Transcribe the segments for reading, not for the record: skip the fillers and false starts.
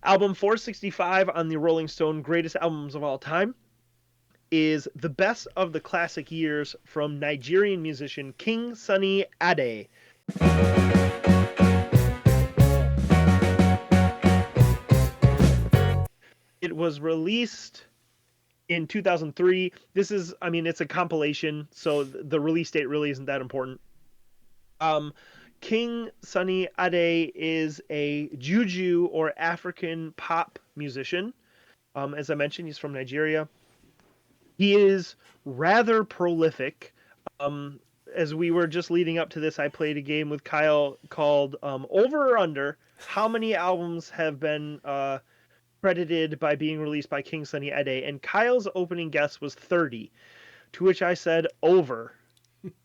Album 465 on the Rolling Stone Greatest Albums of All Time is The Best of the Classic Years from Nigerian musician King Sunny Ade. It was released in 2003. This is, I mean, it's a compilation, so the release date really isn't that important. King Sunny Ade is a juju or African pop musician. As I mentioned, he's from Nigeria. He is rather prolific. As we were just leading up to this, I played a game with Kyle called Over or Under. How many albums have been credited by being released by King Sunny Ade? And Kyle's opening guess was 30, to which I said over.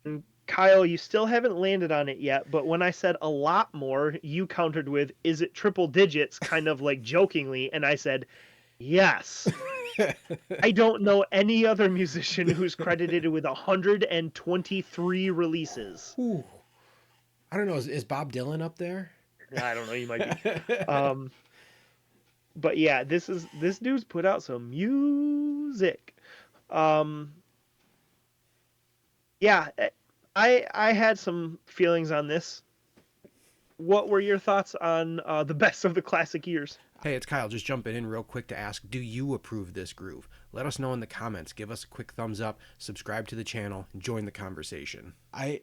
And Kyle, you still haven't landed on it yet, but when I said a lot more, you countered with, is it triple digits, kind of like jokingly, and I said, yes. I don't know any other musician who's credited with 123 releases. Ooh. I don't know. Is Bob Dylan up there? I don't know, you might be. But yeah, this dude's put out some music. Yeah, I had some feelings on this. What were your thoughts on the best of the classic years? Hey, it's Kyle. Just jumping in real quick to ask, do you approve this groove? Let us know in the comments. Give us a quick thumbs up, subscribe to the channel, and join the conversation. I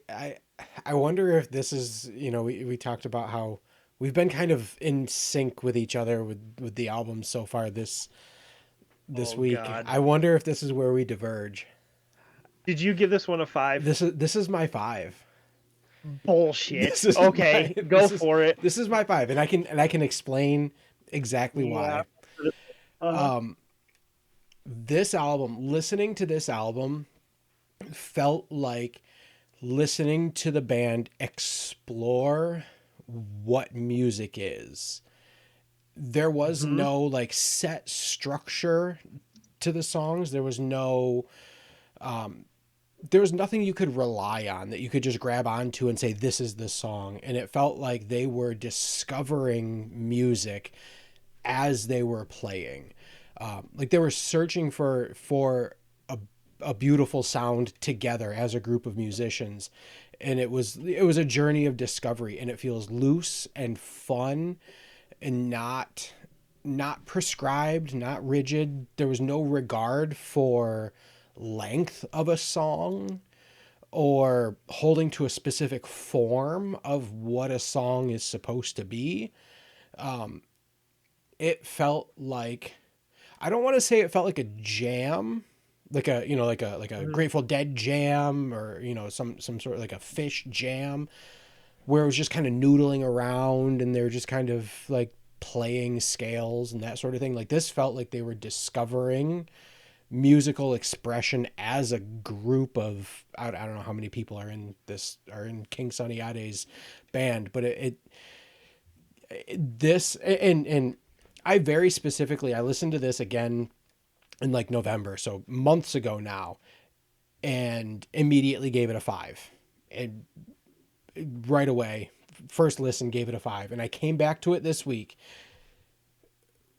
wonder if this is, we talked about how we've been kind of in sync with each other with the album so far this week. God. I wonder if this is where we diverge. Did you give this one a 5? This is my 5. Bullshit. Okay, go for it. This is my 5, and I can explain exactly why. This album, listening to this album felt like listening to the band explore what music is. There was no like set structure to the songs. There was no there was nothing you could rely on that you could just grab onto and say, this is the song. And it felt like they were discovering music as they were playing. Like they were searching for a beautiful sound together as a group of musicians. And it was a journey of discovery, and it feels loose and fun and not prescribed, not rigid. There was no regard for length of a song or holding to a specific form of what a song is supposed to be. It felt like, I don't want to say it felt like a jam, like a Grateful Dead jam, or some sort of like a Fish jam, where it was just kind of noodling around and they're just kind of like playing scales and that sort of thing. Like this felt like they were discovering musical expression as a group of, I don't know how many people are in King Sunny Ade's band, but this and I very specifically, I listened to this again in like November, so months ago now, and immediately gave it a 5. And right away, first listen, gave it a 5. And I came back to it this week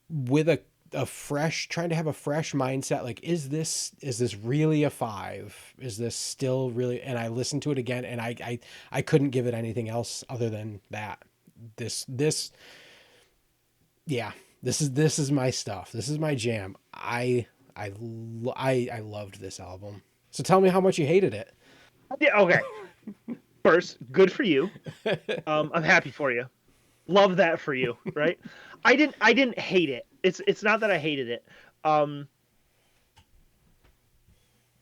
with a fresh, trying to have a fresh mindset. Like, is this really a 5? Is this still really? And I listened to it again, and I couldn't give it anything else other than that. This is my stuff. This is my jam. I loved this album. So tell me how much you hated it. Yeah, okay. First, good for you. I'm happy for you. Love that for you, right? I didn't hate it. It's not that I hated it.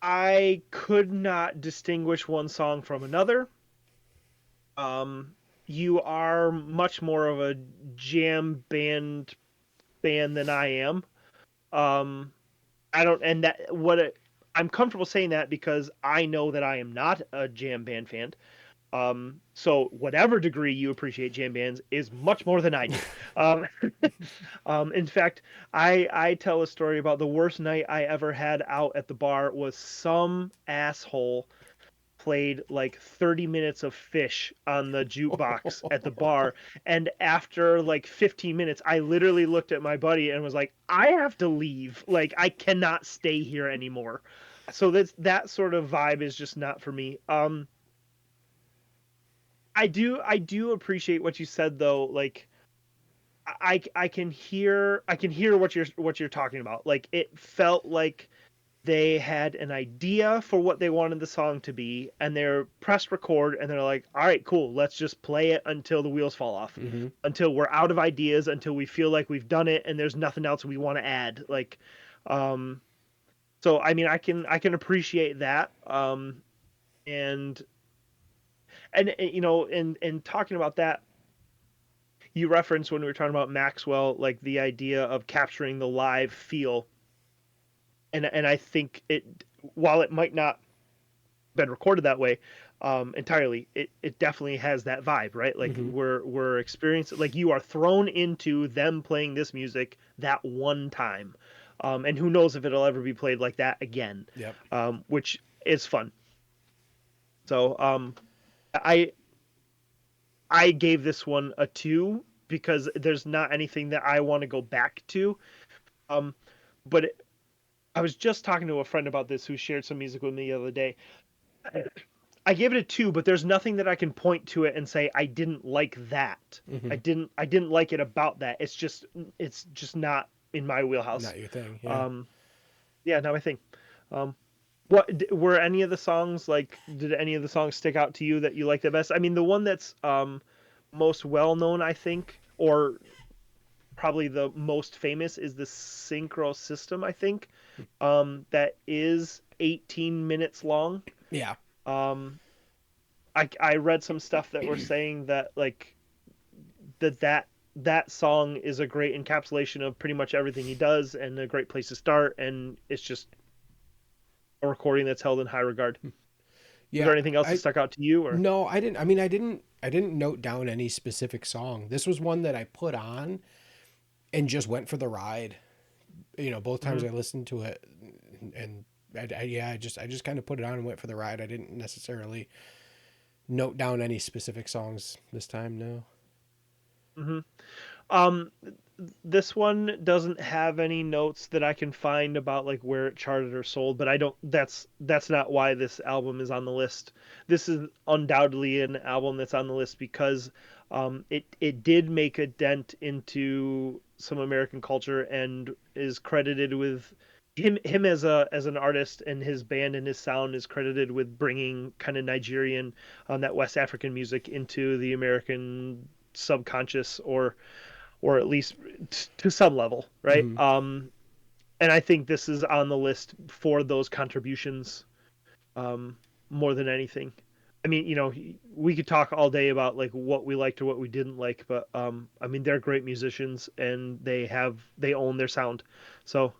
I could not distinguish one song from another. You are much more of a jam band fan than I am. I'm comfortable saying that because I know that I am not a jam band fan. So whatever degree you appreciate jam bands is much more than I do. In fact, I tell a story about the worst night I ever had out at the bar was some asshole played like 30 minutes of Fish on the jukebox at the bar, and after like 15 minutes I literally looked at my buddy and was like, I have to leave, like I cannot stay here anymore. So that sort of vibe is just not for me. I do appreciate what you said though, like I can hear what you're talking about. Like it felt like they had an idea for what they wanted the song to be, and they're pressed record and they're like, all right, cool, let's just play it until the wheels fall off, Mm-hmm. until we're out of ideas, until we feel like we've done it and there's nothing else we want to add. Like, um, so I mean, I can appreciate that. And you know, and talking about that, you referenced when we were talking about Maxwell, like the idea of capturing the live feel, and I think it, while it might not been recorded that way entirely, it definitely has that vibe, right? Like Mm-hmm. we're experiencing, like you are thrown into them playing this music that one time, and who knows if it'll ever be played like that again, Yep. which is fun. So I I gave this one a 2 because there's not anything that I want to go back to. Um, but I was just talking to a friend about this who shared some music with me the other day. I gave it a 2, but there's nothing that I can point to it and say I didn't like that. Mm-hmm. I didn't like it about that. It's just not in my wheelhouse. Not your thing. Yeah. Um, yeah, not my thing. Um, what were any of the songs like? Did any of the songs stick out to you that you like the best? I mean, the one that's most well known, I think, or probably the most famous, is the Synchro System. I think that is 18 minutes long. Yeah. Um, I read some stuff that were saying that like that song is a great encapsulation of pretty much everything he does and a great place to start, and it's just a recording that's held in high regard. Was Yeah. there anything else that I stuck out to you, or? No, I didn't. I mean, I didn't note down any specific song. This was one that I put on and just went for the ride. You know, both times Mhm. I listened to it, and yeah, I just kind of put it on and went for the ride. I didn't necessarily note down any specific songs this time. No. Mhm. Um, this one doesn't have any notes that I can find about like where it charted or sold, but I don't. That's not why this album is on the list. This is undoubtedly an album that's on the list because it did make a dent into some American culture and is credited with him as an artist, and his band and his sound is credited with bringing kind of Nigerian, that West African music into the American subconscious, or at least to some level, right? Mm-hmm. And I think this is on the list for those contributions, um, more than anything. I mean, you know, we could talk all day about like what we liked or what we didn't like, but I mean, they're great musicians and they own their sound. So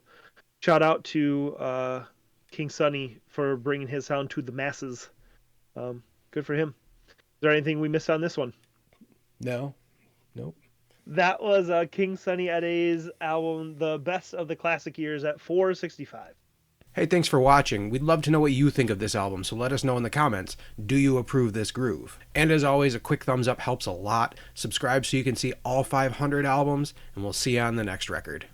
shout out to King Sunny for bringing his sound to the masses. Good for him. Is there anything we missed on this one? No. Nope. That was King Sunny Ade's album, The Best of the Classic Years, at 465. Hey, thanks for watching. We'd love to know what you think of this album, so let us know in the comments. Do you approve this groove? And as always, a quick thumbs up helps a lot. Subscribe so you can see all 500 albums, and we'll see you on the next record.